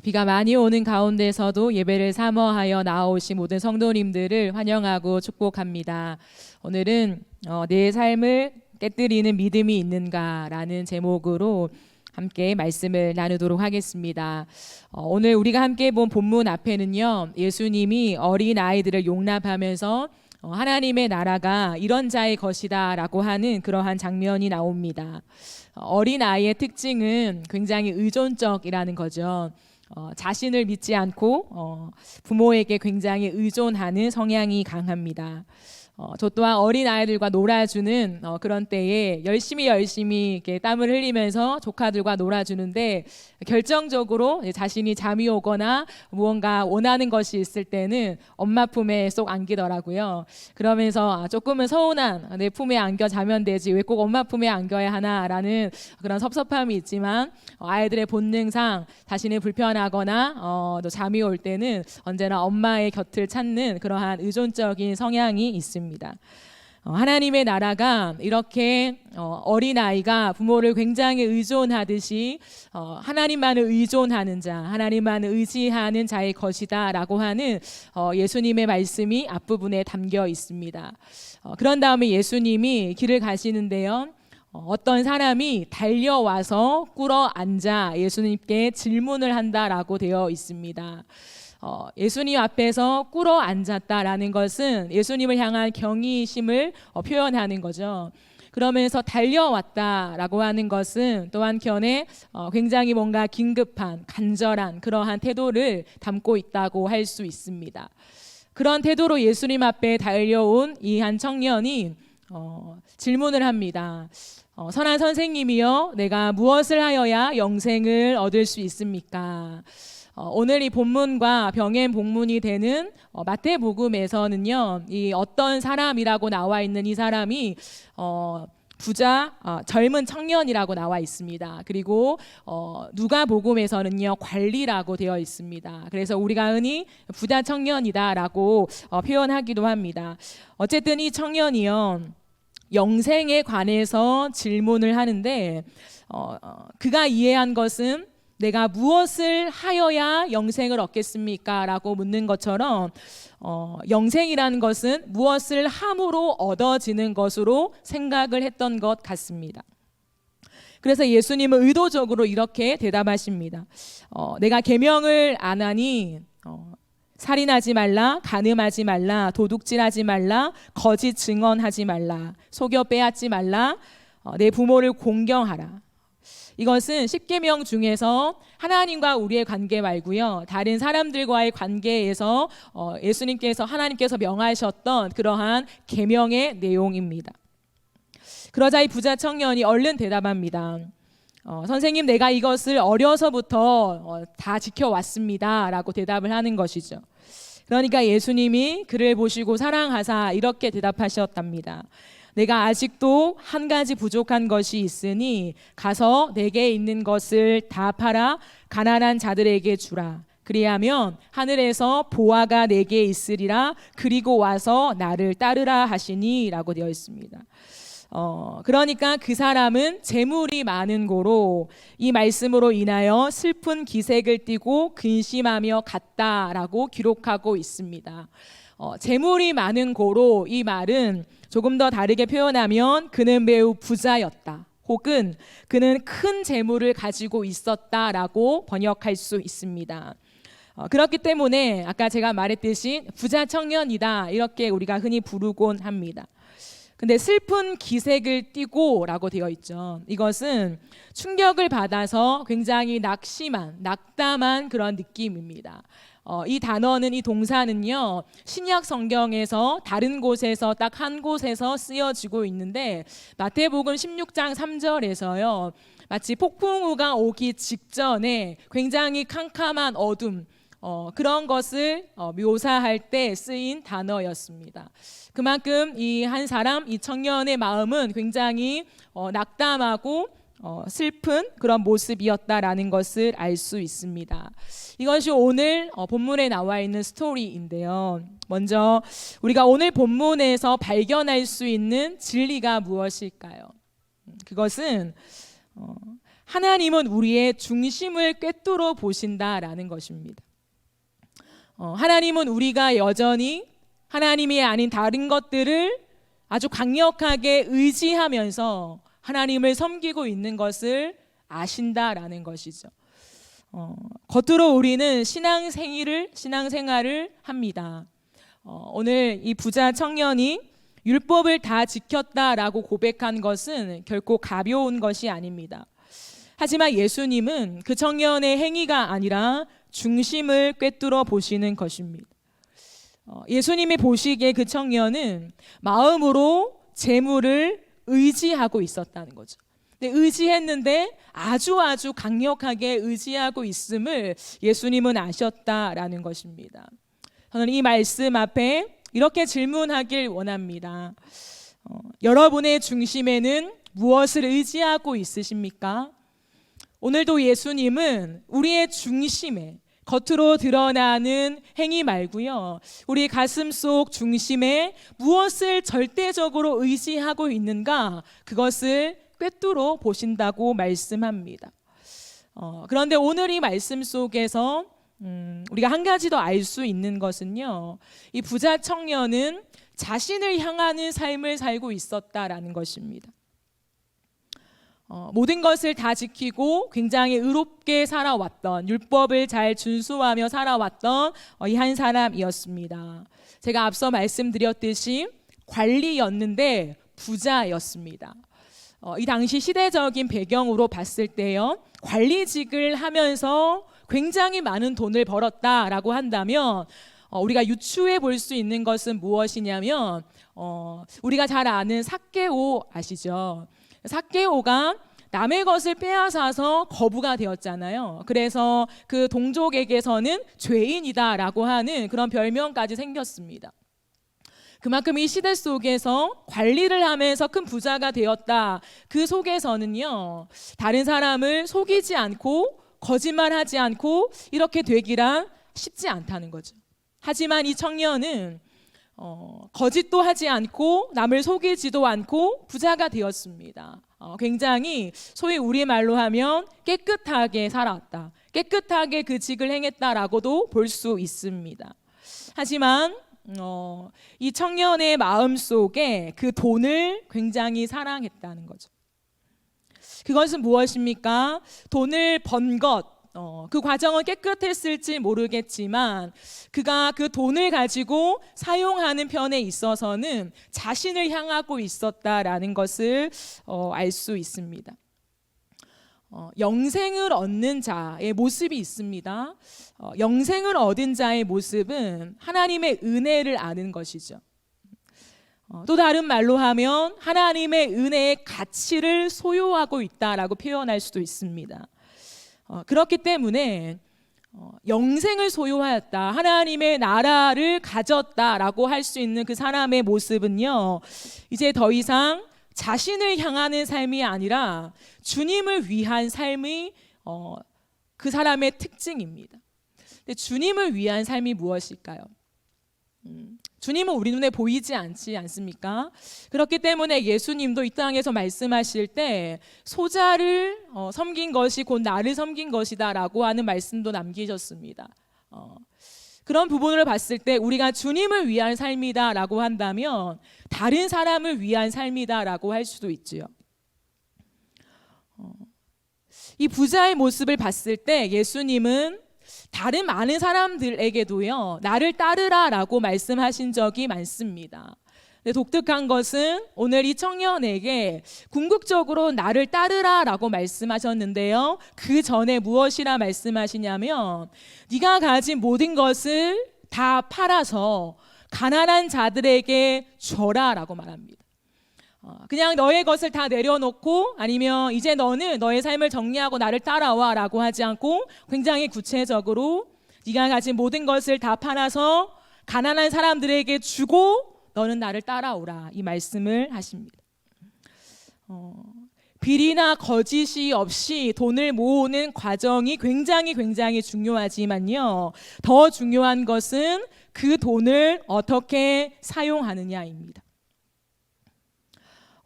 비가 많이 오는 가운데서도 예배를 사모하여 나오신 모든 성도님들을 환영하고 축복합니다. 오늘은 내 삶을 깨뜨리는 믿음이 있는가라는 제목으로 함께 말씀을 나누도록 하겠습니다. 오늘 우리가 함께 본 본문 앞에는요, 예수님이 어린 아이들을 용납하면서 하나님의 나라가 이런 자의 것이다 라고 하는 그러한 장면이 나옵니다. 어린 아이의 특징은 굉장히 의존적이라는 거죠. 자신을 믿지 않고 부모에게 굉장히 의존하는 성향이 강합니다. 저 또한 어린 아이들과 놀아주는 그런 때에 열심히 이렇게 땀을 흘리면서 조카들과 놀아주는데 결정적으로 자신이 잠이 오거나 무언가 원하는 것이 있을 때는 엄마 품에 쏙 안기더라고요. 그러면서 조금은 서운한, 내 품에 안겨 자면 되지 왜 꼭 엄마 품에 안겨야 하나라는 그런 섭섭함이 있지만 아이들의 본능상 자신이 불편하거나 또 잠이 올 때는 언제나 엄마의 곁을 찾는 그러한 의존적인 성향이 있습니다. 하나님의 나라가 이렇게 어린아이가 부모를 굉장히 의존하듯이 하나님만을 의존하는 자, 하나님만을 의지하는 자의 것이다 라고 하는 예수님의 말씀이 앞부분에 담겨 있습니다. 그런 다음에 예수님이 길을 가시는데요, 어떤 사람이 달려와서 꿇어 앉아 예수님께 질문을 한다라고 되어 있습니다. 예수님 앞에서 꿇어 앉았다라는 것은 예수님을 향한 경외심을 표현하는 거죠. 그러면서 달려왔다라고 하는 것은 또 한켠에 굉장히 뭔가 긴급한, 간절한 그러한 태도를 담고 있다고 할 수 있습니다. 그런 태도로 예수님 앞에 달려온 이 한 청년이 질문을 합니다. 선한 선생님이여, 내가 무엇을 하여야 영생을 얻을 수 있습니까? 오늘 이 본문과 병행 본문이 되는 마태복음에서는요, 이 어떤 사람이라고 나와 있는 이 사람이 부자 젊은 청년이라고 나와 있습니다. 그리고 누가복음에서는요, 관리라고 되어 있습니다. 그래서 우리가 흔히 부자 청년이다라고 표현하기도 합니다. 어쨌든 이 청년이요, 영생에 관해서 질문을 하는데 그가 이해한 것은 내가 무엇을 하여야 영생을 얻겠습니까? 라고 묻는 것처럼 영생이라는 것은 무엇을 함으로 얻어지는 것으로 생각을 했던 것 같습니다. 그래서 예수님은 의도적으로 이렇게 대답하십니다. 내가 계명을 안 하니 살인하지 말라, 간음하지 말라, 도둑질하지 말라, 거짓 증언하지 말라, 속여 빼앗지 말라, 내 부모를 공경하라. 이것은 10계명 중에서 하나님과 우리의 관계 말고요, 다른 사람들과의 관계에서 예수님께서, 하나님께서 명하셨던 그러한 계명의 내용입니다. 그러자 이 부자 청년이 얼른 대답합니다. 선생님, 내가 이것을 어려서부터 다 지켜왔습니다 라고 대답을 하는 것이죠. 그러니까 예수님이 그를 보시고 사랑하사 이렇게 대답하셨답니다. 내가 아직도 한 가지 부족한 것이 있으니 가서 내게 있는 것을 다 팔아 가난한 자들에게 주라. 그리하면 하늘에서 보화가 내게 있으리라. 그리고 와서 나를 따르라 하시니 라고 되어 있습니다. 그러니까 그 사람은 재물이 많은 고로 이 말씀으로 인하여 슬픈 기색을 띠고 근심하며 갔다라고 기록하고 있습니다. 재물이 많은 고로, 이 말은 조금 더 다르게 표현하면 그는 매우 부자였다, 혹은 그는 큰 재물을 가지고 있었다라고 번역할 수 있습니다. 그렇기 때문에 아까 제가 말했듯이 부자 청년이다 이렇게 우리가 흔히 부르곤 합니다. 근데 슬픈 기색을 띠고 라고 되어 있죠. 이것은 충격을 받아서 굉장히 낙담한 그런 느낌입니다. 이 단어는, 이 동사는요, 신약 성경에서 다른 곳에서 딱 한 곳에서 쓰여지고 있는데 마태복음 16장 3절에서요, 마치 폭풍우가 오기 직전에 굉장히 캄캄한 어둠, 그런 것을 묘사할 때 쓰인 단어였습니다. 그만큼 이 한 사람, 이 청년의 마음은 굉장히 낙담하고 슬픈 그런 모습이었다라는 것을 알 수 있습니다. 이것이 오늘 본문에 나와 있는 스토리인데요. 먼저 우리가 오늘 본문에서 발견할 수 있는 진리가 무엇일까요? 그것은 하나님은 우리의 중심을 꿰뚫어 보신다라는 것입니다. 하나님은 우리가 여전히 하나님이 아닌 다른 것들을 아주 강력하게 의지하면서 하나님을 섬기고 있는 것을 아신다라는 것이죠. 겉으로 우리는 신앙생활을 합니다. 오늘 이 부자 청년이 율법을 다 지켰다라고 고백한 것은 결코 가벼운 것이 아닙니다. 하지만 예수님은 그 청년의 행위가 아니라 중심을 꿰뚫어 보시는 것입니다. 예수님이 보시기에 그 청년은 마음으로 재물을 의지하고 있었다는 거죠. 의지했는데 아주 강력하게 의지하고 있음을 예수님은 아셨다라는 것입니다. 저는 이 말씀 앞에 이렇게 질문하길 원합니다. 여러분의 중심에는 무엇을 의지하고 있으십니까? 오늘도 예수님은 우리의 중심에 겉으로 드러나는 행위 말고요, 우리 가슴 속 중심에 무엇을 절대적으로 의지하고 있는가, 그것을 꿰뚫어 보신다고 말씀합니다. 그런데 오늘 이 말씀 속에서 우리가 한 가지 더 알 수 있는 것은요, 이 부자 청년은 자신을 향하는 삶을 살고 있었다라는 것입니다. 모든 것을 다 지키고 굉장히 의롭게 살아왔던, 율법을 잘 준수하며 살아왔던 이 한 사람이었습니다. 제가 앞서 말씀드렸듯이 관리였는데 부자였습니다. 이 당시 시대적인 배경으로 봤을 때요, 관리직을 하면서 굉장히 많은 돈을 벌었다라고 한다면 우리가 유추해 볼 수 있는 것은 무엇이냐면 우리가 잘 아는 삭개오 아시죠? 삭개오가 남의 것을 빼앗아서 거부가 되었잖아요. 그래서 그 동족에게서는 죄인이다라고 하는 그런 별명까지 생겼습니다. 그만큼 이 시대 속에서 관리를 하면서 큰 부자가 되었다. 그 속에서는요, 다른 사람을 속이지 않고 거짓말하지 않고 이렇게 되기란 쉽지 않다는 거죠. 하지만 이 청년은 거짓도 하지 않고 남을 속이지도 않고 부자가 되었습니다. 굉장히 소위 우리말로 하면 깨끗하게 살아왔다, 깨끗하게 그 직을 행했다라고도 볼 수 있습니다. 하지만 이 청년의 마음 속에 그 돈을 굉장히 사랑했다는 거죠. 그것은 무엇입니까? 돈을 번 것, 그 과정은 깨끗했을지 모르겠지만 그가 그 돈을 가지고 사용하는 편에 있어서는 자신을 향하고 있었다라는 것을 알 수 있습니다. 영생을 얻는 자의 모습이 있습니다. 영생을 얻은 자의 모습은 하나님의 은혜를 아는 것이죠. 또 다른 말로 하면 하나님의 은혜의 가치를 소유하고 있다라고 표현할 수도 있습니다. 그렇기 때문에 영생을 소유하였다, 하나님의 나라를 가졌다라고 할 수 있는 그 사람의 모습은요, 이제 더 이상 자신을 향하는 삶이 아니라 주님을 위한 삶이 그 사람의 특징입니다. 근데 주님을 위한 삶이 무엇일까요? 주님은 우리 눈에 보이지 않지 않습니까? 그렇기 때문에 예수님도 이 땅에서 말씀하실 때 소자를 섬긴 것이 곧 나를 섬긴 것이다 라고 하는 말씀도 남기셨습니다. 그런 부분을 봤을 때 우리가 주님을 위한 삶이다 라고 한다면 다른 사람을 위한 삶이다 라고 할 수도 있지요. 이 부자의 모습을 봤을 때 예수님은 다른 많은 사람들에게도요, 나를 따르라 라고 말씀하신 적이 많습니다. 근데 독특한 것은 오늘 이 청년에게 궁극적으로 나를 따르라 라고 말씀하셨는데요, 그 전에 무엇이라 말씀하시냐면 네가 가진 모든 것을 다 팔아서 가난한 자들에게 줘라 라고 말합니다. 그냥 너의 것을 다 내려놓고 아니면 이제 너는 너의 삶을 정리하고 나를 따라와 라고 하지 않고 굉장히 구체적으로 네가 가진 모든 것을 다 팔아서 가난한 사람들에게 주고 너는 나를 따라오라, 이 말씀을 하십니다. 비리나 거짓이 없이 돈을 모으는 과정이 굉장히 중요하지만요, 더 중요한 것은 그 돈을 어떻게 사용하느냐입니다.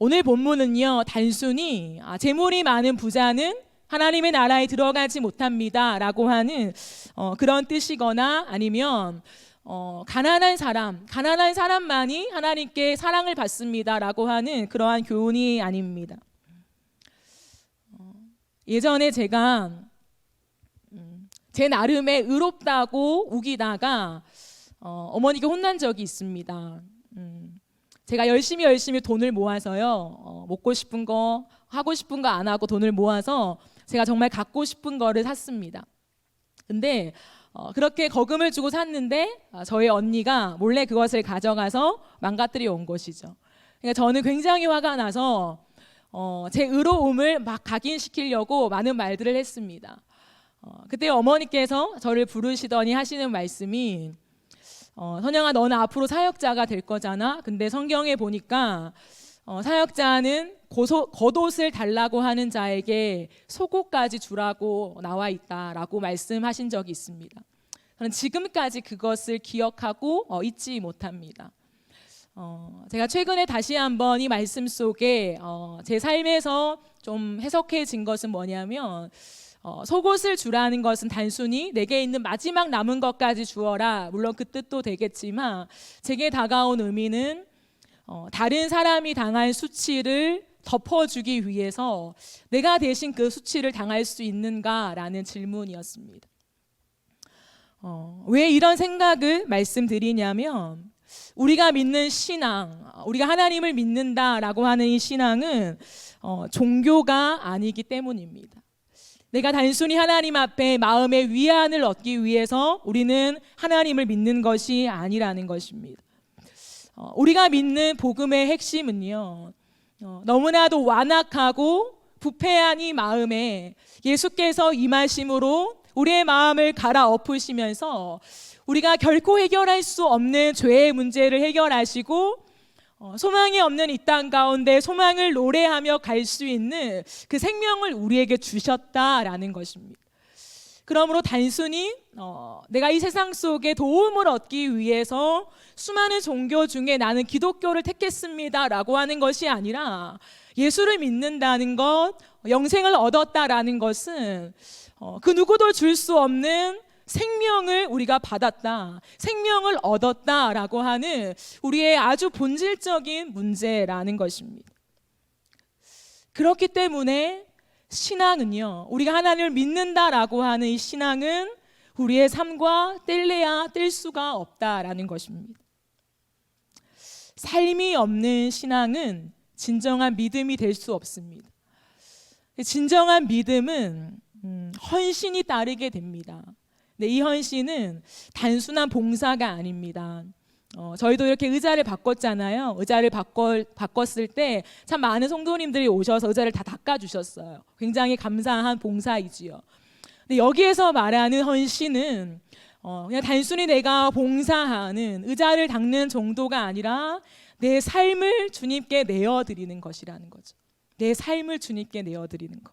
오늘 본문은요, 단순히 재물이 많은 부자는 하나님의 나라에 들어가지 못합니다 라고 하는 그런 뜻이거나, 아니면 가난한 사람만이 하나님께 사랑을 받습니다 라고 하는 그러한 교훈이 아닙니다. 예전에 제가 제 나름의 의롭다고 우기다가 어머니께 혼난 적이 있습니다. 제가 열심히 돈을 모아서요, 먹고 싶은 거, 하고 싶은 거 안 하고 돈을 모아서 제가 정말 갖고 싶은 거를 샀습니다. 근데 그렇게 거금을 주고 샀는데 저희 언니가 몰래 그것을 가져가서 망가뜨려 온 것이죠. 그러니까 저는 굉장히 화가 나서 제 의로움을 막 각인시키려고 많은 말들을 했습니다. 그때 어머니께서 저를 부르시더니 하시는 말씀이, 선영아, 너는 앞으로 사역자가 될 거잖아. 근데 성경에 보니까 사역자는 겉옷을 달라고 하는 자에게 속옷까지 주라고 나와 있다라고 말씀하신 적이 있습니다. 저는 지금까지 그것을 기억하고 잊지 못합니다. 제가 최근에 다시 한번 이 말씀 속에 제 삶에서 좀 해석해진 것은 뭐냐면, 속옷을 주라는 것은 단순히 내게 있는 마지막 남은 것까지 주어라, 물론 그 뜻도 되겠지만, 제게 다가온 의미는 다른 사람이 당한 수치를 덮어주기 위해서 내가 대신 그 수치를 당할 수 있는가라는 질문이었습니다. 왜 이런 생각을 말씀드리냐면, 우리가 믿는 신앙, 우리가 하나님을 믿는다라고 하는 이 신앙은 종교가 아니기 때문입니다. 내가 단순히 하나님 앞에 마음의 위안을 얻기 위해서 우리는 하나님을 믿는 것이 아니라는 것입니다. 우리가 믿는 복음의 핵심은요, 너무나도 완악하고 부패한 이 마음에 예수께서 임하심으로 우리의 마음을 갈아엎으시면서 우리가 결코 해결할 수 없는 죄의 문제를 해결하시고 소망이 없는 이 땅 가운데 소망을 노래하며 갈 수 있는 그 생명을 우리에게 주셨다라는 것입니다. 그러므로 단순히 내가 이 세상 속에 도움을 얻기 위해서 수많은 종교 중에 나는 기독교를 택했습니다라고 하는 것이 아니라, 예수를 믿는다는 것, 영생을 얻었다라는 것은 그 누구도 줄 수 없는 생명을 우리가 받았다, 생명을 얻었다라고 하는 우리의 아주 본질적인 문제라는 것입니다. 그렇기 때문에 신앙은요, 우리가 하나님을 믿는다라고 하는 이 신앙은 우리의 삶과 뗄래야 뗄 수가 없다라는 것입니다. 삶이 없는 신앙은 진정한 믿음이 될 수 없습니다. 진정한 믿음은 헌신이 따르게 됩니다. 이 헌신은 단순한 봉사가 아닙니다. 저희도 이렇게 의자를 바꿨잖아요. 의자를 바꿨을 때 참 많은 성도님들이 오셔서 의자를 다 닦아주셨어요. 굉장히 감사한 봉사이지요. 근데 여기에서 말하는 헌신은 그냥 단순히 내가 봉사하는, 의자를 닦는 정도가 아니라 내 삶을 주님께 내어드리는 것이라는 거죠. 내 삶을 주님께 내어드리는 것.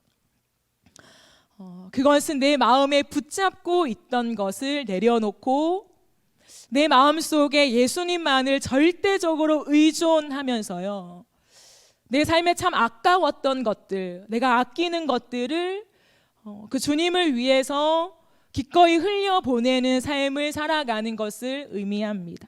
그것은 내 마음에 붙잡고 있던 것을 내려놓고 내 마음속에 예수님만을 절대적으로 의존하면서요, 내 삶에 참 아까웠던 것들, 내가 아끼는 것들을 그 주님을 위해서 기꺼이 흘려보내는 삶을 살아가는 것을 의미합니다.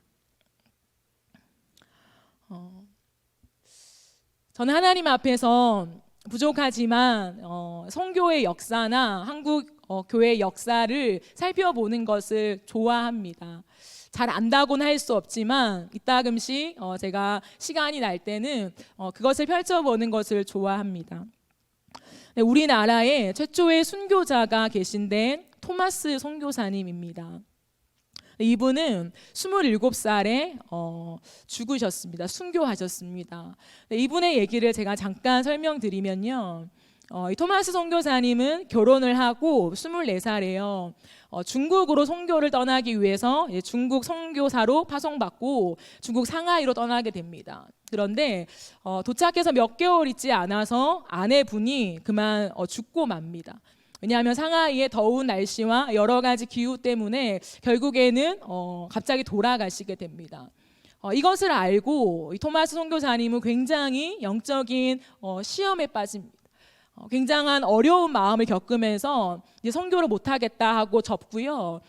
저는 하나님 앞에서 부족하지만 선교의 역사나 한국 교회의 역사를 살펴보는 것을 좋아합니다. 잘 안다고는 할 수 없지만 이따금씩 제가 시간이 날 때는 그것을 펼쳐보는 것을 좋아합니다. 우리나라에 최초의 순교자가 계신데 토마스 선교사님입니다. 이분은 27살에 죽으셨습니다. 순교하셨습니다. 이분의 얘기를 제가 잠깐 설명드리면요, 이 토마스 선교사님은 결혼을 하고 24살에요 중국으로 선교를 떠나기 위해서 중국 선교사로 파송받고 중국 상하이로 떠나게 됩니다. 그런데 도착해서 몇 개월 있지 않아서 아내분이 그만 죽고 맙니다. 왜냐하면 상하이의 더운 날씨와 여러 가지 기후 때문에 결국에는 갑자기 돌아가시게 됩니다. 이것을 알고 이 토마스 선교사님은 굉장히 영적인 시험에 빠집니다. 굉장한 어려운 마음을 겪으면서 이제 선교를 못하겠다 하고 접고요.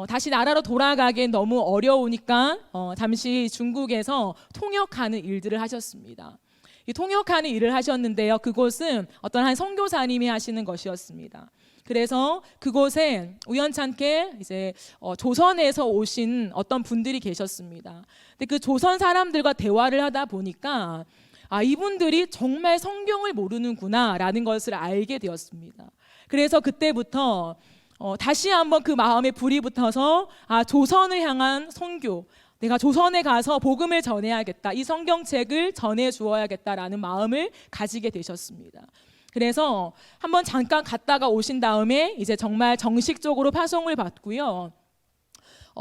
다시 나라로 돌아가기엔 너무 어려우니까 잠시 중국에서 통역하는 일들을 하셨습니다. 이 통역하는 일을 하셨는데요. 그곳은 어떤 한 선교사님이 하시는 것이었습니다. 그래서 그곳에 우연찮게 이제 조선에서 오신 어떤 분들이 계셨습니다. 근데 그 조선 사람들과 대화를 하다 보니까 이분들이 정말 성경을 모르는구나라는 것을 알게 되었습니다. 그래서 그때부터 다시 한번 그 마음에 불이 붙어서 조선을 향한 선교, 내가 조선에 가서 복음을 전해야겠다, 이 성경책을 전해 주어야겠다라는 마음을 가지게 되셨습니다. 그래서 한번 잠깐 갔다가 오신 다음에 이제 정말 정식적으로 파송을 받고요.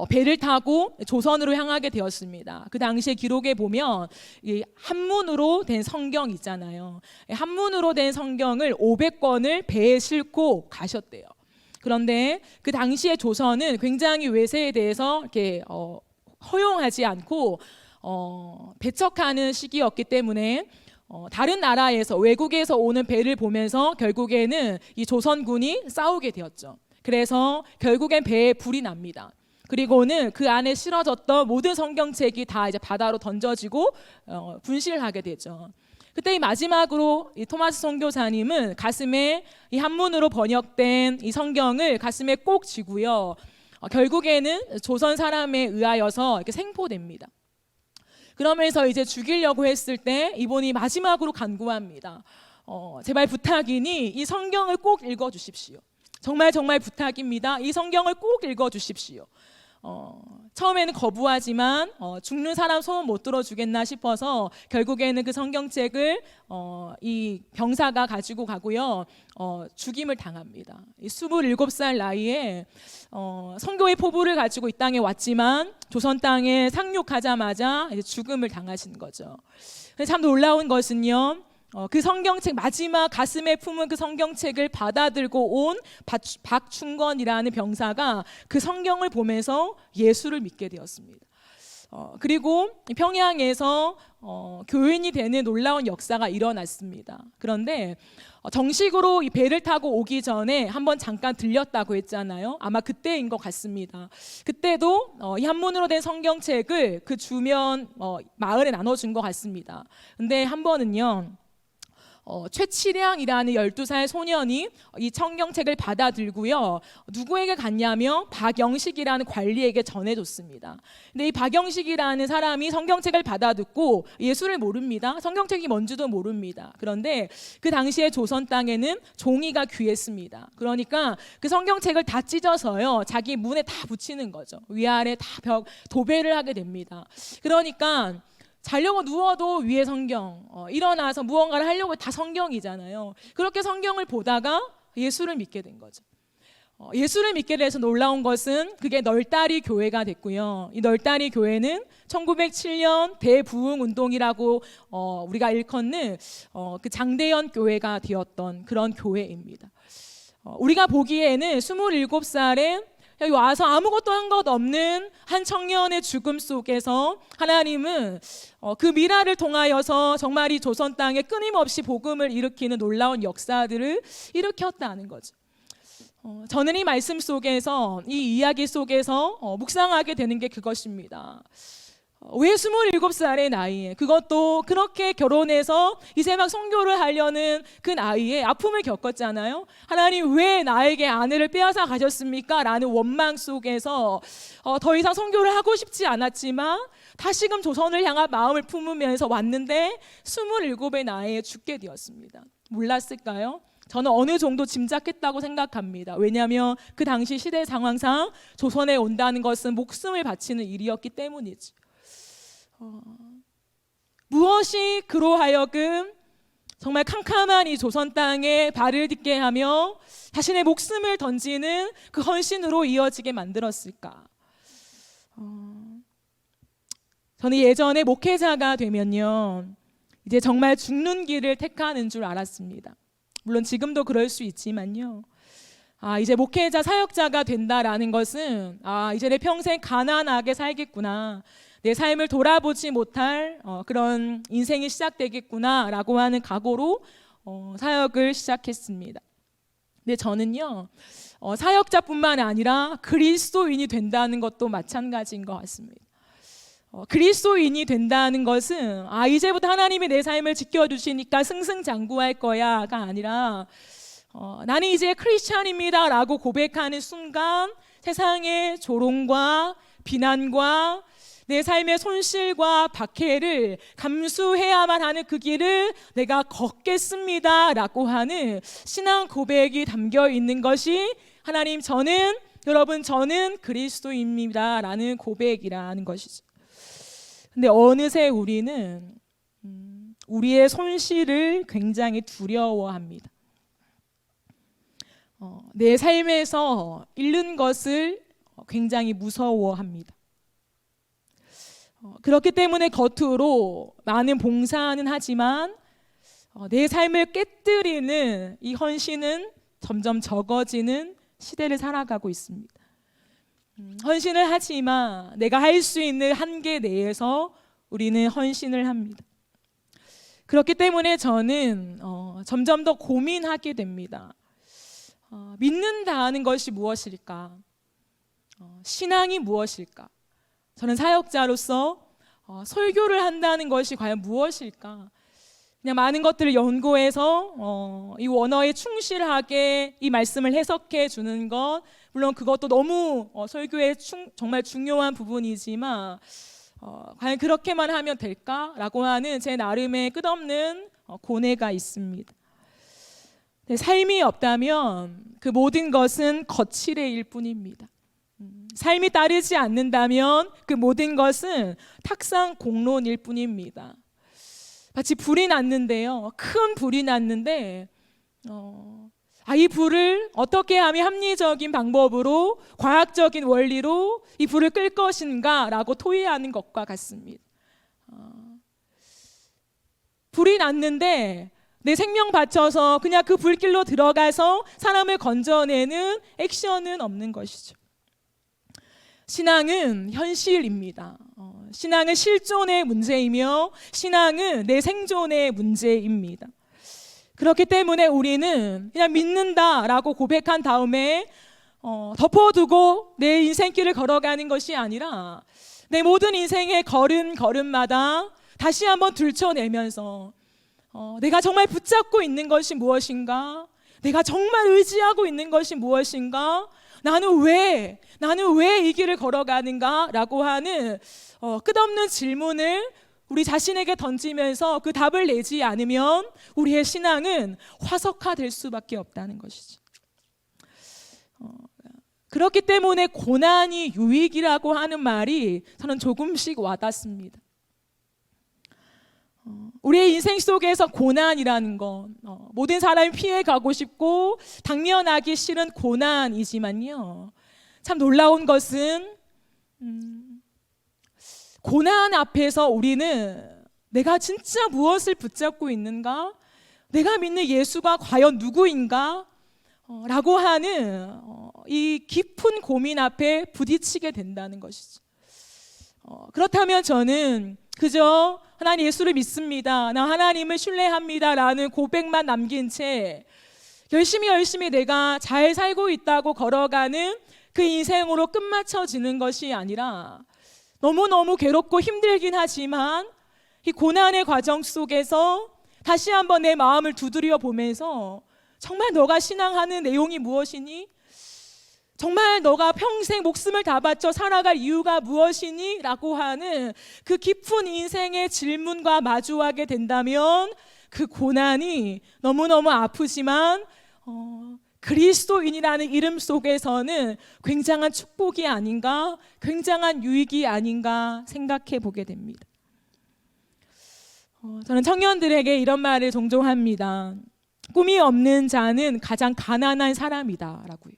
배를 타고 조선으로 향하게 되었습니다. 그 당시에 기록에 보면 이 한문으로 된 성경 있잖아요. 한문으로 된 성경을 500권을 배에 싣고 가셨대요. 그런데 그 당시에 조선은 굉장히 외세에 대해서 이렇게 허용하지 않고 배척하는 시기였기 때문에 다른 나라에서 외국에서 오는 배를 보면서 결국에는 이 조선군이 싸우게 되었죠. 그래서 결국엔 배에 불이 납니다. 그리고는 그 안에 실어졌던 모든 성경책이 다 이제 바다로 던져지고 분실을 하게 되죠. 그때 이 마지막으로 이 토마스 선교사님은 가슴에 이 한문으로 번역된 이 성경을 가슴에 꼭 쥐고요. 결국에는 조선 사람에 의하여서 이렇게 생포됩니다. 그러면서 이제 죽이려고 했을 때 이분이 마지막으로 간구합니다. 제발 부탁이니 이 성경을 꼭 읽어주십시오. 정말 정말 부탁입니다. 이 성경을 꼭 읽어주십시오. 처음에는 거부하지만 죽는 사람 소원 못 들어주겠나 싶어서 결국에는 그 성경책을 이 병사가 가지고 가고요. 죽임을 당합니다. 27살 나이에 선교의 포부를 가지고 이 땅에 왔지만 조선 땅에 상륙하자마자 이제 죽음을 당하신 거죠. 참 놀라운 것은요. 그 성경책 마지막 가슴에 품은 그 성경책을 받아들고 온 박충건이라는 병사가 그 성경을 보면서 예수를 믿게 되었습니다. 그리고 평양에서 교인이 되는 놀라운 역사가 일어났습니다. 그런데 정식으로 이 배를 타고 오기 전에 한번 잠깐 들렸다고 했잖아요. 아마 그때인 것 같습니다. 그때도 이 한문으로 된 성경책을 그 주변 마을에 나눠준 것 같습니다. 근데 한 번은요. 최치량이라는 12살 소년이 이 성경책을 받아들고요. 누구에게 갔냐면 박영식이라는 관리에게 전해줬습니다. 근데 이 박영식이라는 사람이 성경책을 받아듣고 예수를 모릅니다. 성경책이 뭔지도 모릅니다. 그런데 그 당시에 조선 땅에는 종이가 귀했습니다. 그러니까 그 성경책을 다 찢어서요. 자기 문에 다 붙이는 거죠. 위아래 다 도배를 하게 됩니다. 그러니까 자려고 누워도 위에 성경, 일어나서 무언가를 하려고 다 성경이잖아요. 그렇게 성경을 보다가 예수를 믿게 된 거죠. 예수를 믿게 돼서 놀라운 것은 그게 널다리 교회가 됐고요. 이 널다리 교회는 1907년 대부흥 운동이라고 우리가 일컫는 그 장대현 교회가 되었던 그런 교회입니다. 우리가 보기에는 27살에 여기 와서 아무것도 한 것 없는 한 청년의 죽음 속에서 하나님은 그 미라를 통하여서 정말 이 조선 땅에 끊임없이 복음을 일으키는 놀라운 역사들을 일으켰다는 거죠. 저는 이 말씀 속에서, 이 이야기 속에서 묵상하게 되는 게 그것입니다. 왜 27살의 나이에, 그것도 그렇게 결혼해서 이제 막 선교를 하려는 그 나이에 아픔을 겪었잖아요. 하나님 왜 나에게 아내를 빼앗아 가셨습니까? 라는 원망 속에서 더 이상 선교를 하고 싶지 않았지만 다시금 조선을 향한 마음을 품으면서 왔는데 27의 나이에 죽게 되었습니다. 몰랐을까요? 저는 어느 정도 짐작했다고 생각합니다. 왜냐하면 그 당시 시대 상황상 조선에 온다는 것은 목숨을 바치는 일이었기 때문이죠. 무엇이 그로 하여금 정말 캄캄한 이 조선 땅에 발을 딛게 하며 자신의 목숨을 던지는 그 헌신으로 이어지게 만들었을까? 저는 예전에 목회자가 되면요, 이제 정말 죽는 길을 택하는 줄 알았습니다. 물론 지금도 그럴 수 있지만요. 이제 목회자 사역자가 된다라는 것은 이제 내 평생 가난하게 살겠구나, 내 삶을 돌아보지 못할 그런 인생이 시작되겠구나라고 하는 각오로 사역을 시작했습니다. 근데 저는요, 사역자뿐만 아니라 그리스도인이 된다는 것도 마찬가지인 것 같습니다. 그리스도인이 된다는 것은 이제부터 하나님이 내 삶을 지켜주시니까 승승장구할 거야가 아니라 나는 이제 크리스찬입니다 라고 고백하는 순간 세상의 조롱과 비난과 내 삶의 손실과 박해를 감수해야만 하는 그 길을 내가 걷겠습니다 라고 하는 신앙 고백이 담겨 있는 것이 하나님 여러분 저는 그리스도입니다 라는 고백이라는 것이죠. 근데 어느새 우리는 우리의 손실을 굉장히 두려워합니다. 내 삶에서 잃는 것을 굉장히 무서워합니다. 그렇기 때문에 겉으로 많은 봉사는 하지만 내 삶을 깨뜨리는 이 헌신은 점점 적어지는 시대를 살아가고 있습니다. 헌신을 하지만 내가 할 수 있는 한계 내에서 우리는 헌신을 합니다. 그렇기 때문에 저는 점점 더 고민하게 됩니다. 믿는다는 것이 무엇일까? 신앙이 무엇일까? 저는 사역자로서 설교를 한다는 것이 과연 무엇일까? 그냥 많은 것들을 연구해서 이 원어에 충실하게 이 말씀을 해석해 주는 것, 물론 그것도 너무 설교에 정말 중요한 부분이지만 과연 그렇게만 하면 될까라고 하는 제 나름의 끝없는 고뇌가 있습니다. 삶이 없다면 그 모든 것은 거칠애일 뿐입니다. 삶이 따르지 않는다면 그 모든 것은 탁상 공론일 뿐입니다. 마치 불이 났는데요, 큰 불이 났는데 이 불을 어떻게 하면 합리적인 방법으로 과학적인 원리로 이 불을 끌 것인가 라고 토의하는 것과 같습니다. 불이 났는데 내 생명 바쳐서 그냥 그 불길로 들어가서 사람을 건져내는 액션은 없는 것이죠. 신앙은 현실입니다. 신앙은 실존의 문제이며 신앙은 내 생존의 문제입니다. 그렇기 때문에 우리는 그냥 믿는다라고 고백한 다음에 덮어두고 내 인생길을 걸어가는 것이 아니라 내 모든 인생의 걸음마다 다시 한번 들춰내면서 내가 정말 붙잡고 있는 것이 무엇인가? 내가 정말 의지하고 있는 것이 무엇인가? 나는 왜 이 길을 걸어가는가? 라고 하는 끝없는 질문을 우리 자신에게 던지면서 그 답을 내지 않으면 우리의 신앙은 화석화될 수밖에 없다는 것이죠. 그렇기 때문에 고난이 유익이라고 하는 말이 저는 조금씩 와닿습니다. 우리의 인생 속에서 고난이라는 건 모든 사람이 피해가고 싶고 당면하기 싫은 고난이지만요, 참 놀라운 것은 고난 앞에서 우리는 내가 진짜 무엇을 붙잡고 있는가? 내가 믿는 예수가 과연 누구인가? 라고 하는 이 깊은 고민 앞에 부딪히게 된다는 것이죠. 그렇다면 저는 그저 하나님 예수를 믿습니다, 나 하나님을 신뢰합니다 라는 고백만 남긴 채 열심히 내가 잘 살고 있다고 걸어가는 그 인생으로 끝마쳐지는 것이 아니라 너무너무 괴롭고 힘들긴 하지만 이 고난의 과정 속에서 다시 한번 내 마음을 두드려 보면서 정말 너가 신앙하는 내용이 무엇이니? 정말 너가 평생 목숨을 다 바쳐 살아갈 이유가 무엇이니? 라고 하는 그 깊은 인생의 질문과 마주하게 된다면 그 고난이 너무너무 아프지만 그리스도인이라는 이름 속에서는 굉장한 축복이 아닌가, 굉장한 유익이 아닌가 생각해 보게 됩니다. 저는 청년들에게 이런 말을 종종 합니다. 꿈이 없는 자는 가장 가난한 사람이다 라고요.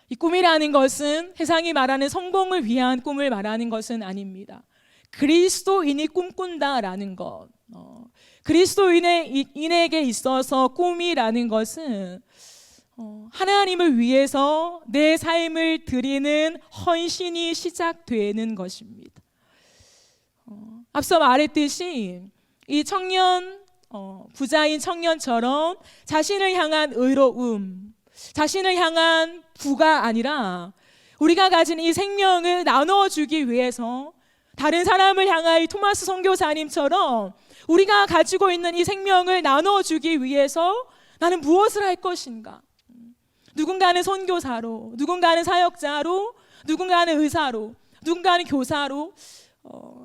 이 꿈이라는 것은 세상이 말하는 성공을 위한 꿈을 말하는 것은 아닙니다. 그리스도인이 꿈꾼다라는 것, 그리스도인에게 있어서 꿈이라는 것은 하나님을 위해서 내 삶을 드리는 헌신이 시작되는 것입니다. 앞서 말했듯이 이 청년, 부자인 청년처럼 자신을 향한 의로움, 자신을 향한 부가 아니라 우리가 가진 이 생명을 나눠주기 위해서 다른 사람을 향하여 토마스 선교사님처럼 우리가 가지고 있는 이 생명을 나눠주기 위해서 나는 무엇을 할 것인가? 누군가는 선교사로, 누군가는 사역자로, 누군가는 의사로, 누군가는 교사로,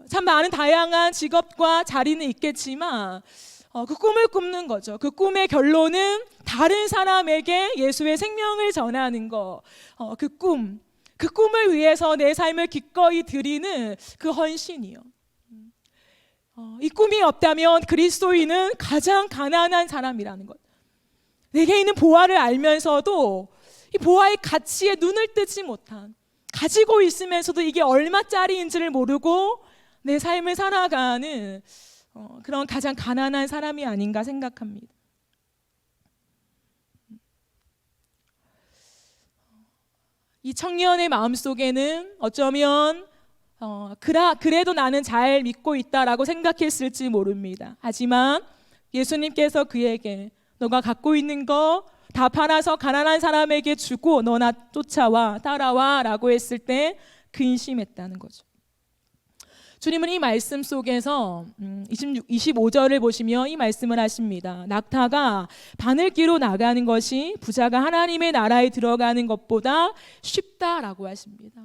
참 많은 다양한 직업과 자리는 있겠지만 그 꿈을 꾸는 거죠. 그 꿈의 결론은 다른 사람에게 예수의 생명을 전하는 거. 그 꿈을 위해서 내 삶을 기꺼이 드리는 그 헌신이요. 이 꿈이 없다면 그리스도인은 가장 가난한 사람이라는 것. 내게 있는 보화를 알면서도 이 보화의 가치에 눈을 뜨지 못한, 가지고 있으면서도 이게 얼마짜리인지를 모르고 내 삶을 살아가는 그런 가장 가난한 사람이 아닌가 생각합니다. 이 청년의 마음속에는 어쩌면 그래도 나는 잘 믿고 있다라고 생각했을지 모릅니다. 하지만 예수님께서 그에게 너가 갖고 있는 거 다 팔아서 가난한 사람에게 주고 너나 쫓아와 따라와 라고 했을 때 근심했다는 거죠. 주님은 이 말씀 속에서 25절을 보시며 이 말씀을 하십니다. 낙타가 바늘기로 나가는 것이 부자가 하나님의 나라에 들어가는 것보다 쉽다라고 하십니다.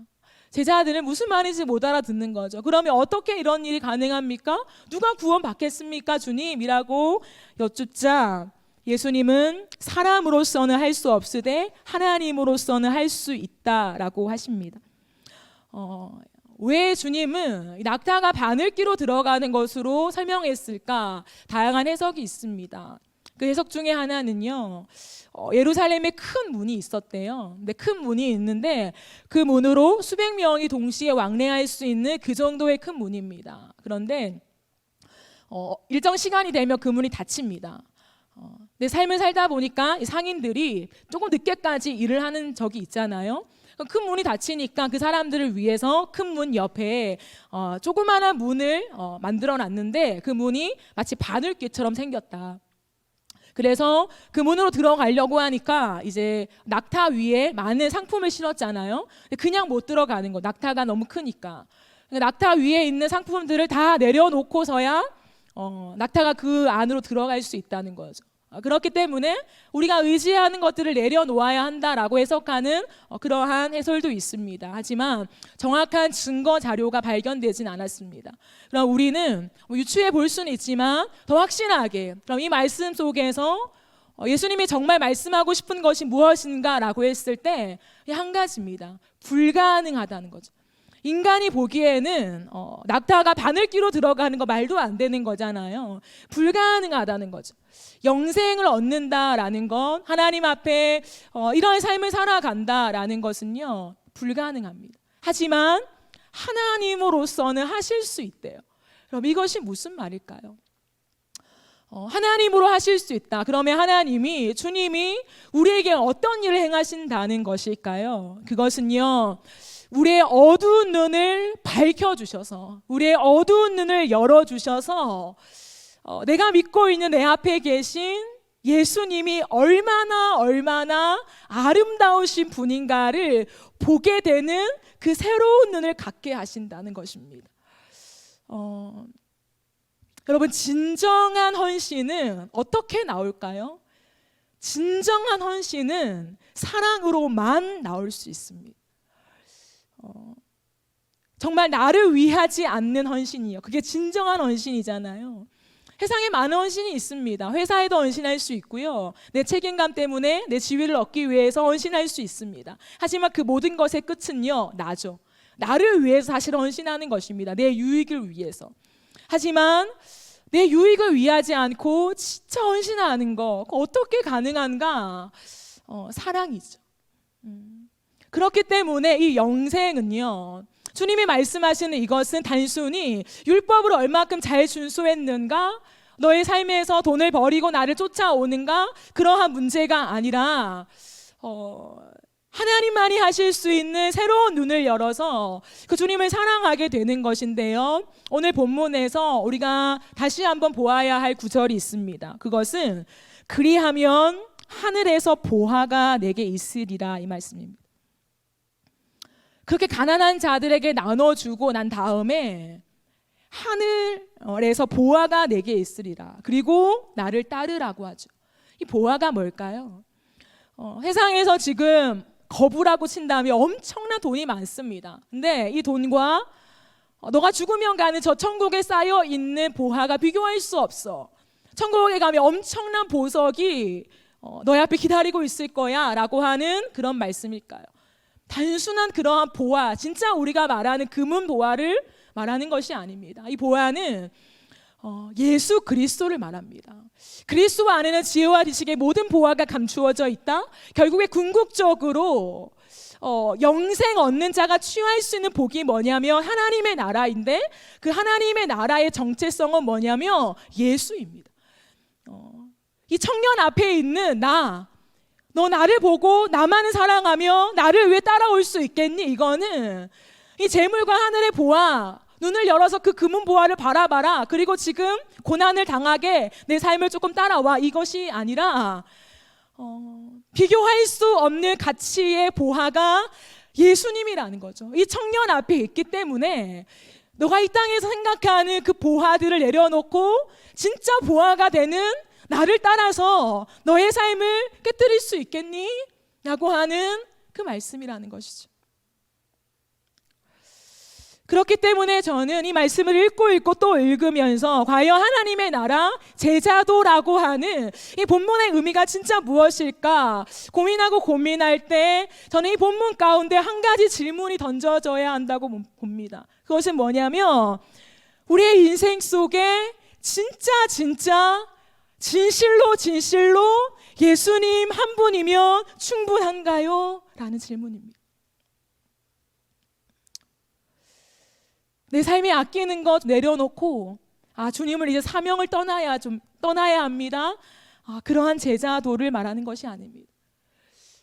제자들은 무슨 말인지 못 알아듣는 거죠. 그러면 어떻게 이런 일이 가능합니까? 누가 구원받겠습니까 주님이라고 여쭙자 예수님은 사람으로서는 할 수 없으되 하나님으로서는 할 수 있다라고 하십니다. 왜 주님은 낙타가 바늘기로 들어가는 것으로 설명했을까? 다양한 해석이 있습니다. 그 해석 중에 하나는요, 예루살렘에 큰 문이 있었대요. 근데 큰 문이 있는데 그 문으로 수백 명이 동시에 왕래할 수 있는 그 정도의 큰 문입니다. 그런데 일정 시간이 되면 그 문이 닫힙니다. 내 삶을 살다 보니까 이 상인들이 조금 늦게까지 일을 하는 적이 있잖아요. 큰 문이 닫히니까 그 사람들을 위해서 큰 문 옆에 조그마한 문을 만들어 놨는데 그 문이 마치 바늘귀처럼 생겼다. 그래서 그 문으로 들어가려고 하니까 이제 낙타 위에 많은 상품을 실었잖아요. 그냥 못 들어가는 거. 낙타가 너무 크니까. 낙타 위에 있는 상품들을 다 내려놓고서야 낙타가 그 안으로 들어갈 수 있다는 거죠. 그렇기 때문에 우리가 의지하는 것들을 내려놓아야 한다라고 해석하는 그러한 해설도 있습니다. 하지만 정확한 증거 자료가 발견되진 않았습니다. 그럼 우리는 유추해 볼 수는 있지만 더 확실하게 그럼 이 말씀 속에서 예수님이 정말 말씀하고 싶은 것이 무엇인가라고 했을 때 한 가지입니다. 불가능하다는 거죠. 인간이 보기에는 낙타가 바늘기로 들어가는 거 말도 안 되는 거잖아요. 불가능하다는 거죠. 영생을 얻는다라는 것, 하나님 앞에 이런 삶을 살아간다라는 것은요 불가능합니다. 하지만 하나님으로서는 하실 수 있대요. 그럼 이것이 무슨 말일까요? 하나님으로 하실 수 있다. 그러면 하나님이, 주님이 우리에게 어떤 일을 행하신다는 것일까요? 그것은요 우리의 어두운 눈을 밝혀주셔서, 우리의 어두운 눈을 열어주셔서 내가 믿고 있는 내 앞에 계신 예수님이 얼마나 아름다우신 분인가를 보게 되는 그 새로운 눈을 갖게 하신다는 것입니다. 여러분, 진정한 헌신은 어떻게 나올까요? 진정한 헌신은 사랑으로만 나올 수 있습니다. 정말 나를 위하지 않는 헌신이요. 그게 진정한 헌신이잖아요. 세상에 많은 헌신이 있습니다. 회사에도 헌신할 수 있고요. 내 책임감 때문에 내 지위를 얻기 위해서 헌신할 수 있습니다. 하지만 그 모든 것의 끝은요, 나죠. 나를 위해서 사실 헌신하는 것입니다. 내 유익을 위해서. 하지만 내 유익을 위하지 않고 진짜 헌신하는 거, 어떻게 가능한가? 사랑이죠. 그렇기 때문에 이 영생은요, 주님이 말씀하시는 이것은 단순히 율법을 얼마큼 잘 준수했는가, 너의 삶에서 돈을 버리고 나를 쫓아오는가, 그러한 문제가 아니라 하나님만이 하실 수 있는 새로운 눈을 열어서 그 주님을 사랑하게 되는 것인데요. 오늘 본문에서 우리가 다시 한번 보아야 할 구절이 있습니다. 그것은 그리하면 하늘에서 보화가 내게 있으리라, 이 말씀입니다. 그렇게 가난한 자들에게 나눠주고 난 다음에 하늘에서 보화가 내게 있으리라, 그리고 나를 따르라고 하죠. 이 보화가 뭘까요? 세상에서 지금 거부라고 친다면 엄청난 돈이 많습니다. 근데 이 돈과 너가 죽으면 가는 저 천국에 쌓여 있는 보화가 비교할 수 없어. 천국에 가면 엄청난 보석이 너희 앞에 기다리고 있을 거야 라고 하는 그런 말씀일까요? 단순한 그러한 보화, 진짜 우리가 말하는 금은 보화를 말하는 것이 아닙니다. 이 보화는 예수 그리스도를 말합니다. 그리스도 안에는 지혜와 지식의 모든 보화가 감추어져 있다. 결국에 궁극적으로 영생 얻는 자가 취할 수 있는 복이 뭐냐면 하나님의 나라인데, 그 하나님의 나라의 정체성은 뭐냐면 예수입니다. 이 청년 앞에 있는 너 나를 보고 나만을 사랑하며 나를 왜 따라올 수 있겠니? 이거는 이 재물과 하늘의 보화, 눈을 열어서 그 금은 보화를 바라봐라, 그리고 지금 고난을 당하게 내 삶을 조금 따라와, 이것이 아니라 비교할 수 없는 가치의 보화가 예수님이라는 거죠. 이 청년 앞에 있기 때문에 너가 이 땅에서 생각하는 그 보화들을 내려놓고 진짜 보화가 되는 나를 따라서 너의 삶을 깨뜨릴 수 있겠니? 라고 하는 그 말씀이라는 것이죠. 그렇기 때문에 저는 이 말씀을 읽고 또 읽으면서 과연 하나님의 나라 제자도라고 하는 이 본문의 의미가 진짜 무엇일까 고민할 때 저는 이 본문 가운데 한 가지 질문이 던져져야 한다고 봅니다. 그것은 뭐냐면, 우리의 인생 속에 진짜 진실로 예수님 한 분이면 충분한가요? 라는 질문입니다. 내 삶에 아끼는 것 내려놓고 주님을 이제 사명을 떠나야 합니다. 그러한 제자도를 말하는 것이 아닙니다.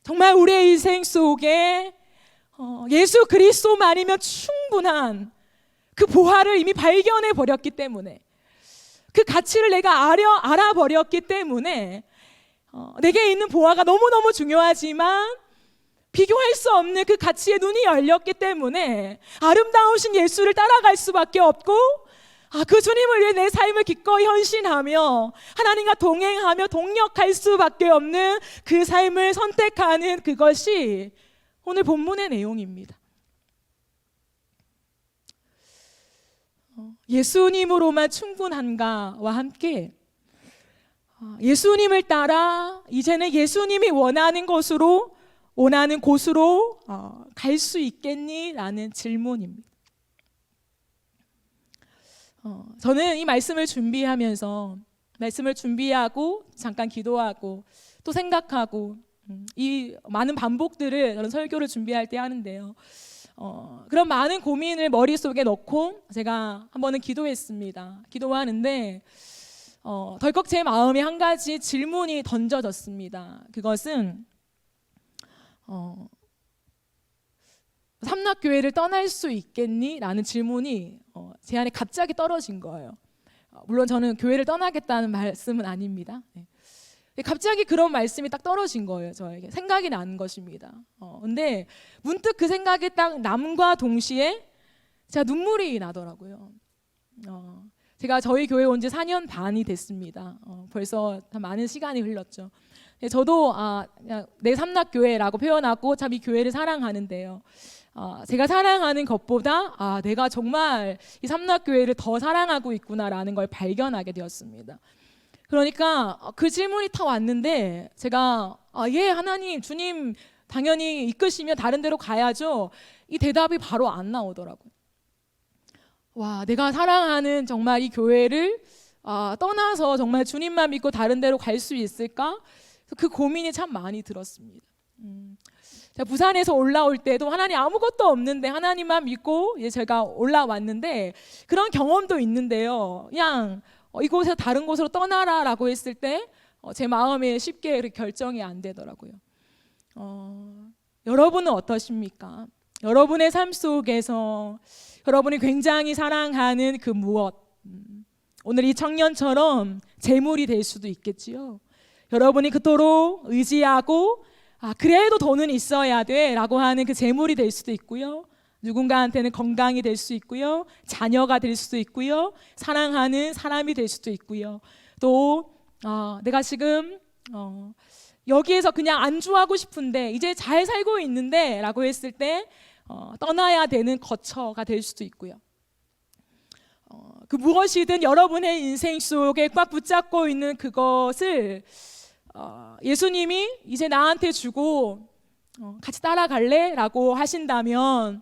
정말 우리의 인생 속에 예수 그리스도만이면 충분한 그 보화를 이미 발견해 버렸기 때문에, 그 가치를 내가 알아버렸기 때문에 내게 있는 보화가 너무너무 중요하지만 비교할 수 없는 그 가치에 눈이 열렸기 때문에 아름다우신 예수를 따라갈 수밖에 없고, 그 주님을 위해 내 삶을 기꺼이 헌신하며 하나님과 동행하며 동력할 수밖에 없는 그 삶을 선택하는 그것이 오늘 본문의 내용입니다. 예수님으로만 충분한가와 함께 예수님을 따라 이제는 예수님이 원하는 곳으로 갈 수 있겠니? 라는 질문입니다. 저는 이 말씀을 준비하고 잠깐 기도하고 또 생각하고 이 많은 반복들을 저는 설교를 준비할 때 하는데요. 그런 많은 고민을 머릿속에 넣고 제가 한 번은 기도했습니다. 기도하는데 덜컥 제 마음에 한 가지 질문이 던져졌습니다. 그것은 삼락교회를 떠날 수 있겠니? 라는 질문이 제 안에 갑자기 떨어진 거예요. 물론 저는 교회를 떠나겠다는 말씀은 아닙니다. 갑자기 그런 말씀이 딱 떨어진 거예요. 저에게 생각이 난 것입니다. 근데 문득 그 생각이 딱 남과 동시에 제가 눈물이 나더라고요. 제가 저희 교회 온 지 4년 반이 됐습니다. 벌써 많은 시간이 흘렀죠. 저도 내 삼락교회라고 표현하고 참 이 교회를 사랑하는데요. 제가 사랑하는 것보다 내가 정말 이 삼락교회를 더 사랑하고 있구나라는 걸 발견하게 되었습니다. 그러니까 그 질문이 딱 왔는데 제가 예, 하나님, 주님 당연히 이끄시면 다른 데로 가야죠. 이 대답이 바로 안 나오더라고요. 와, 내가 사랑하는 정말 이 교회를 떠나서 정말 주님만 믿고 다른 데로 갈 수 있을까? 그 고민이 참 많이 들었습니다. 제가 부산에서 올라올 때도 하나님 아무것도 없는데 하나님만 믿고 제가 올라왔는데 그런 경험도 있는데요. 그냥 이곳에서 다른 곳으로 떠나라라고 했을 때 제 마음에 쉽게 결정이 안 되더라고요. 여러분은 어떠십니까? 여러분의 삶 속에서 여러분이 굉장히 사랑하는 그 무엇, 오늘 이 청년처럼 재물이 될 수도 있겠지요. 여러분이 그토록 의지하고 그래도 돈은 있어야 돼 라고 하는 그 재물이 될 수도 있고요. 누군가한테는 건강이 될 수 있고요. 자녀가 될 수도 있고요. 사랑하는 사람이 될 수도 있고요. 또 내가 지금 여기에서 그냥 안주하고 싶은데 이제 잘 살고 있는데 라고 했을 때 떠나야 되는 거처가 될 수도 있고요. 그 무엇이든 여러분의 인생 속에 꽉 붙잡고 있는 그것을 예수님이 이제 나한테 주고 같이 따라갈래? 라고 하신다면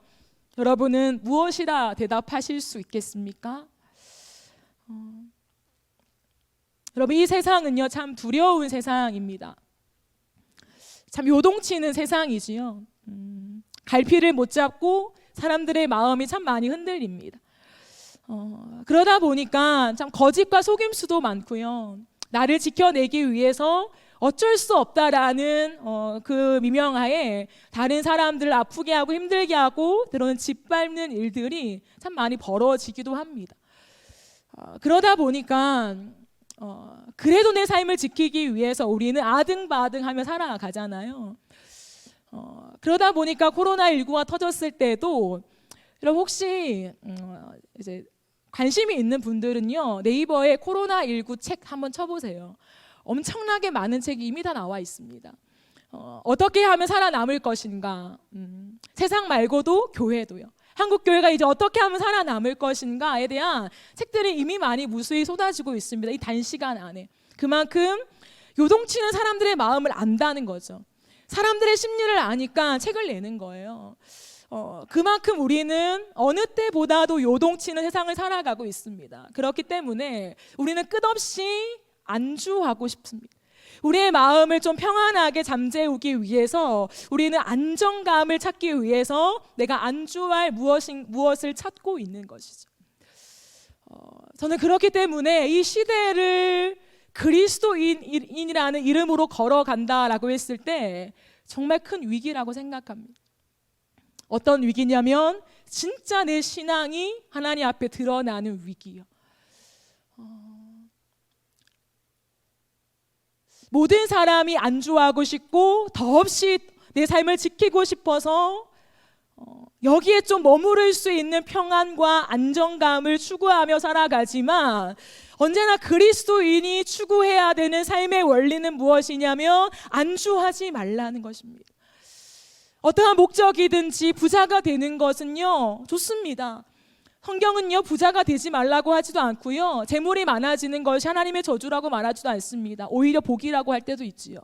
여러분은 무엇이라 대답하실 수 있겠습니까? 여러분, 이 세상은요 참 두려운 세상입니다. 참 요동치는 세상이지요. 갈피를 못 잡고 사람들의 마음이 참 많이 흔들립니다. 그러다 보니까 참 거짓과 속임수도 많고요. 나를 지켜내기 위해서 어쩔 수 없다라는 그 미명하에 다른 사람들을 아프게 하고 힘들게 하고 때로는 짓밟는 일들이 참 많이 벌어지기도 합니다. 그러다 보니까 그래도 내 삶을 지키기 위해서 우리는 아등바등하며 살아가잖아요. 그러다 보니까 코로나19가 터졌을 때도 여러분 혹시 이제 관심이 있는 분들은요 네이버에 코로나19 책 한번 쳐보세요. 엄청나게 많은 책이 이미 다 나와 있습니다. 어떻게 하면 살아남을 것인가, 세상 말고도 교회도요. 한국 교회가 이제 어떻게 하면 살아남을 것인가에 대한 책들이 이미 많이 무수히 쏟아지고 있습니다. 이 단시간 안에. 그만큼 요동치는 사람들의 마음을 안다는 거죠. 사람들의 심리를 아니까 책을 내는 거예요. 그만큼 우리는 어느 때보다도 요동치는 세상을 살아가고 있습니다. 그렇기 때문에 우리는 끝없이 안주하고 싶습니다. 우리의 마음을 좀 평안하게 잠재우기 위해서 우리는 안정감을 찾기 위해서 내가 안주할 무엇을 찾고 있는 것이죠. 저는 그렇기 때문에 이 시대를 그리스도인이라는 이름으로 걸어간다라고 했을 때 정말 큰 위기라고 생각합니다. 어떤 위기냐면 진짜 내 신앙이 하나님 앞에 드러나는 위기요. 모든 사람이 안주하고 싶고 더없이 내 삶을 지키고 싶어서 여기에 좀 머무를 수 있는 평안과 안정감을 추구하며 살아가지만 언제나 그리스도인이 추구해야 되는 삶의 원리는 무엇이냐면 안주하지 말라는 것입니다. 어떠한 목적이든지 부자가 되는 것은요 좋습니다. 성경은요 부자가 되지 말라고 하지도 않고요 재물이 많아지는 것이 하나님의 저주라고 말하지도 않습니다. 오히려 복이라고 할 때도 있지요.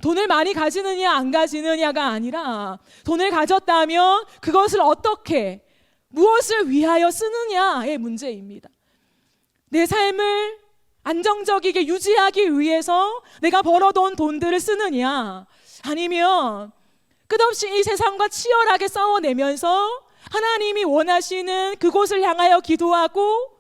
돈을 많이 가지느냐 안 가지느냐가 아니라 돈을 가졌다면 그것을 어떻게 무엇을 위하여 쓰느냐의 문제입니다. 내 삶을 안정적이게 유지하기 위해서 내가 벌어둔 돈들을 쓰느냐 아니면 끝없이 이 세상과 치열하게 싸워내면서 하나님이 원하시는 그곳을 향하여 기도하고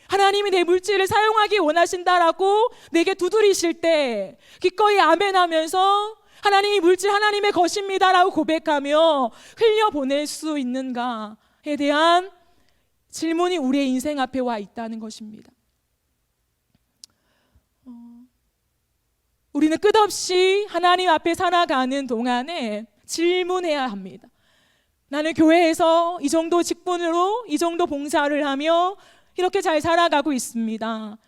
하나님이 내 물질을 사용하기 원하신다라고 내게 두드리실 때 기꺼이 아멘하면서 하나님이 물질 하나님의 것입니다라고 고백하며 흘려보낼 수 있는가에 대한 질문이 우리의 인생 앞에 와 있다는 것입니다. 우리는 끝없이 하나님 앞에 살아가는 동안에 질문해야 합니다. 나는 교회에서 이 정도 직분으로 이 정도 봉사를 하며 이렇게 잘 살아가고 있습니다.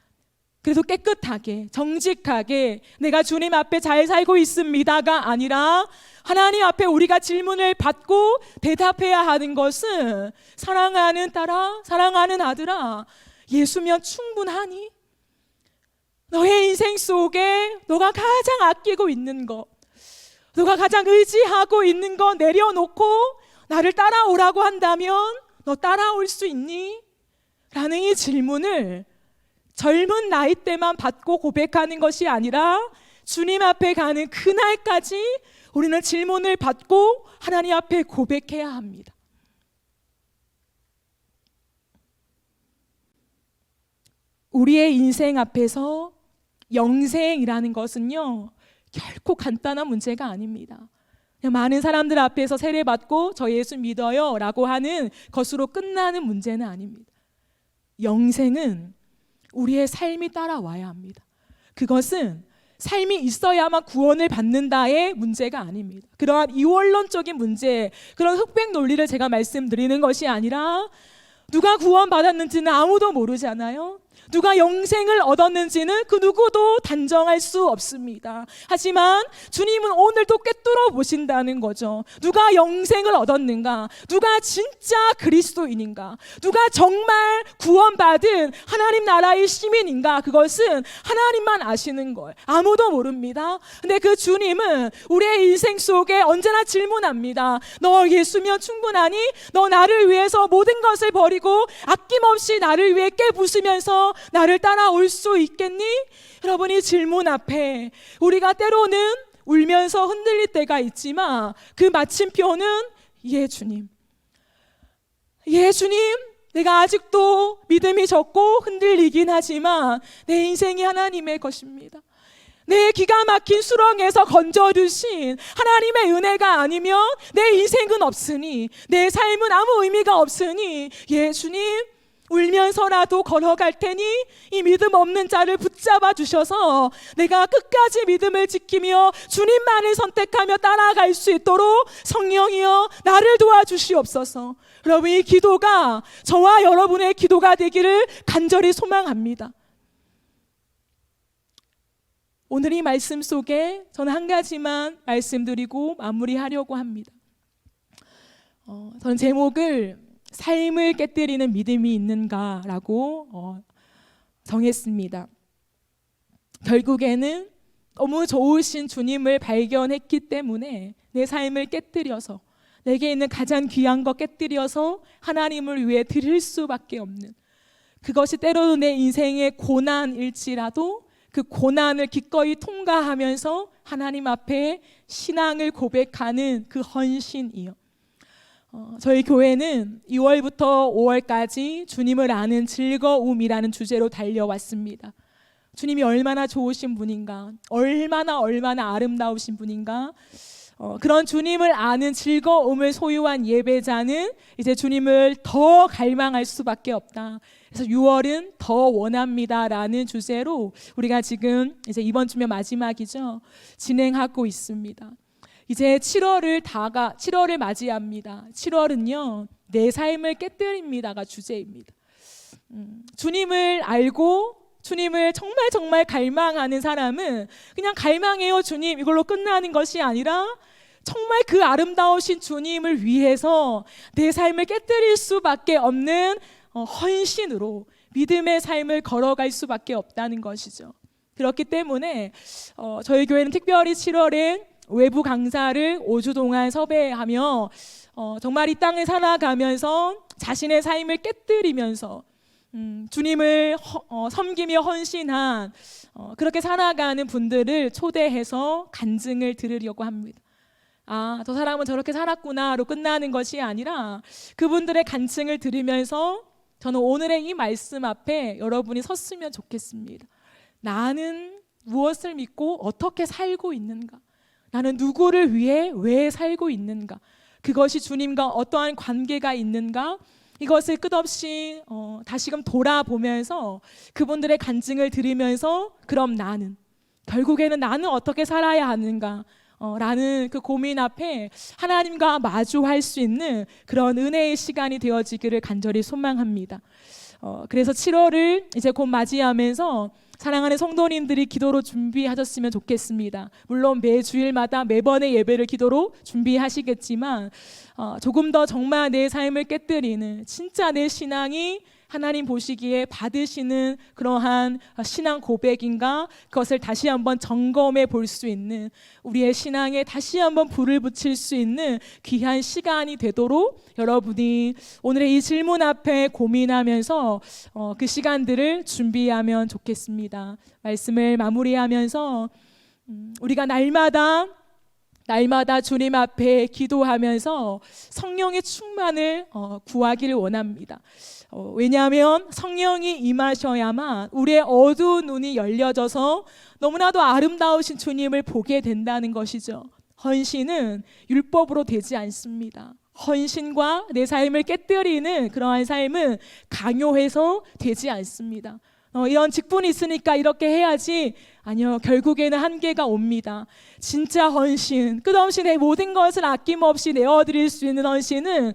그래도 깨끗하게 정직하게 내가 주님 앞에 잘 살고 있습니다가 아니라 하나님 앞에 우리가 질문을 받고 대답해야 하는 것은 사랑하는 딸아, 사랑하는 아들아, 예수면 충분하니? 너의 인생 속에 너가 가장 아끼고 있는 것, 너가 가장 의지하고 있는 것 내려놓고 나를 따라오라고 한다면 너 따라올 수 있니? 라는 이 질문을 젊은 나이 때만 받고 고백하는 것이 아니라 주님 앞에 가는 그날까지 우리는 질문을 받고 하나님 앞에 고백해야 합니다. 우리의 인생 앞에서 영생이라는 것은요 결코 간단한 문제가 아닙니다. 그냥 많은 사람들 앞에서 세례받고 저 예수 믿어요 라고 하는 것으로 끝나는 문제는 아닙니다. 영생은 우리의 삶이 따라와야 합니다. 그것은 삶이 있어야만 구원을 받는다의 문제가 아닙니다. 그러한 이원론적인 문제, 그런 흑백 논리를 제가 말씀드리는 것이 아니라 누가 구원받았는지는 아무도 모르잖아요. 누가 영생을 얻었는지는 그 누구도 단정할 수 없습니다. 하지만 주님은 오늘도 꿰뚫어 보신다는 거죠. 누가 영생을 얻었는가? 누가 진짜 그리스도인인가? 누가 정말 구원받은 하나님 나라의 시민인가? 그것은 하나님만 아시는 걸. 아무도 모릅니다. 근데 그 주님은 우리의 인생 속에 언제나 질문합니다. 너 예수면 충분하니? 너 나를 위해서 모든 것을 버리고 아낌없이 나를 위해 깨부수면서 나를 따라올 수 있겠니? 여러분이 질문 앞에 우리가 때로는 울면서 흔들릴 때가 있지만 그 마침표는 예 주님, 예 주님, 내가 아직도 믿음이 적고 흔들리긴 하지만 내 인생이 하나님의 것입니다. 내 기가 막힌 수렁에서 건져주신 하나님의 은혜가 아니면 내 인생은 없으니, 내 삶은 아무 의미가 없으니 예 주님, 울면서라도 걸어갈 테니 이 믿음 없는 자를 붙잡아 주셔서 내가 끝까지 믿음을 지키며 주님만을 선택하며 따라갈 수 있도록 성령이여 나를 도와주시옵소서. 여러분, 이 기도가 저와 여러분의 기도가 되기를 간절히 소망합니다. 오늘 이 말씀 속에 저는 한 가지만 말씀드리고 마무리하려고 합니다. 저는 제목을 삶을 깨뜨리는 믿음이 있는가라고 정했습니다. 결국에는 너무 좋으신 주님을 발견했기 때문에 내 삶을 깨뜨려서, 내게 있는 가장 귀한 것 깨뜨려서 하나님을 위해 드릴 수밖에 없는, 그것이 때로는 내 인생의 고난일지라도 그 고난을 기꺼이 통과하면서 하나님 앞에 신앙을 고백하는 그 헌신이요. 저희 교회는 2월부터 5월까지 주님을 아는 즐거움이라는 주제로 달려왔습니다. 주님이 얼마나 좋으신 분인가, 얼마나 아름다우신 분인가, 그런 주님을 아는 즐거움을 소유한 예배자는 이제 주님을 더 갈망할 수밖에 없다. 그래서 6월은 더 원합니다라는 주제로 우리가 지금 이제 이번 주면 마지막이죠. 진행하고 있습니다. 이제 7월을 맞이합니다. 7월은요, 내 삶을 깨뜨립니다가 주제입니다. 주님을 알고 주님을 정말 갈망하는 사람은 그냥 갈망해요 주님 이걸로 끝나는 것이 아니라 정말 그 아름다우신 주님을 위해서 내 삶을 깨뜨릴 수밖에 없는 헌신으로 믿음의 삶을 걸어갈 수밖에 없다는 것이죠. 그렇기 때문에 저희 교회는 특별히 7월에 외부 강사를 5주 동안 섭외하며 정말 이 땅을 살아가면서 자신의 삶을 깨뜨리면서 주님을 섬기며 헌신한 그렇게 살아가는 분들을 초대해서 간증을 들으려고 합니다. 아, 저 사람은 저렇게 살았구나로 끝나는 것이 아니라 그분들의 간증을 들으면서 저는 오늘의 이 말씀 앞에 여러분이 섰으면 좋겠습니다. 나는 무엇을 믿고 어떻게 살고 있는가? 나는 누구를 위해 왜 살고 있는가? 그것이 주님과 어떠한 관계가 있는가? 이것을 끝없이 다시금 돌아보면서 그분들의 간증을 들으면서 그럼 나는 결국에는 나는 어떻게 살아야 하는가? 라는 그 고민 앞에 하나님과 마주할 수 있는 그런 은혜의 시간이 되어지기를 간절히 소망합니다. 그래서 7월을 이제 곧 맞이하면서 사랑하는 성도님들이 기도로 준비하셨으면 좋겠습니다. 물론 매 주일마다 매번의 예배를 기도로 준비하시겠지만 조금 더 정말 내 삶을 깨뜨리는 진짜 내 신앙이 하나님 보시기에 받으시는 그러한 신앙 고백인가, 그것을 다시 한번 점검해 볼 수 있는, 우리의 신앙에 다시 한번 불을 붙일 수 있는 귀한 시간이 되도록 여러분이 오늘의 이 질문 앞에 고민하면서 그 시간들을 준비하면 좋겠습니다. 말씀을 마무리하면서 우리가 날마다 날마다 주님 앞에 기도하면서 성령의 충만을 구하기를 원합니다. 왜냐하면 성령이 임하셔야만 우리의 어두운 눈이 열려져서 너무나도 아름다우신 주님을 보게 된다는 것이죠. 헌신은 율법으로 되지 않습니다. 헌신과 내 삶을 깨뜨리는 그러한 삶은 강요해서 되지 않습니다. 이런 직분이 있으니까 이렇게 해야지. 아니요, 결국에는 한계가 옵니다. 진짜 헌신, 끝없이 내 모든 것을 아낌없이 내어드릴 수 있는 헌신은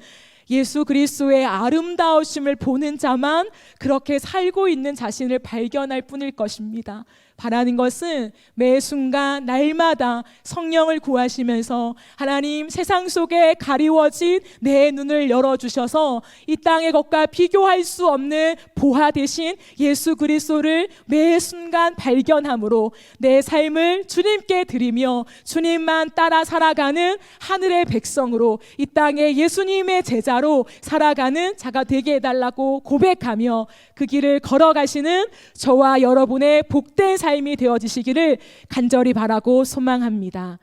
예수 그리스도의 아름다우심을 보는 자만 그렇게 살고 있는 자신을 발견할 뿐일 것입니다. 바라는 것은 매 순간 날마다 성령을 구하시면서 하나님, 세상 속에 가리워진 내 눈을 열어주셔서 이 땅의 것과 비교할 수 없는 보화 되신 예수 그리스도를 매 순간 발견함으로 내 삶을 주님께 드리며 주님만 따라 살아가는 하늘의 백성으로 이 땅에 예수님의 제자로 살아가는 자가 되게 해달라고 고백하며 그 길을 걸어가시는 저와 여러분의 복된 삶이 되어지시기를 간절히 바라고 소망합니다.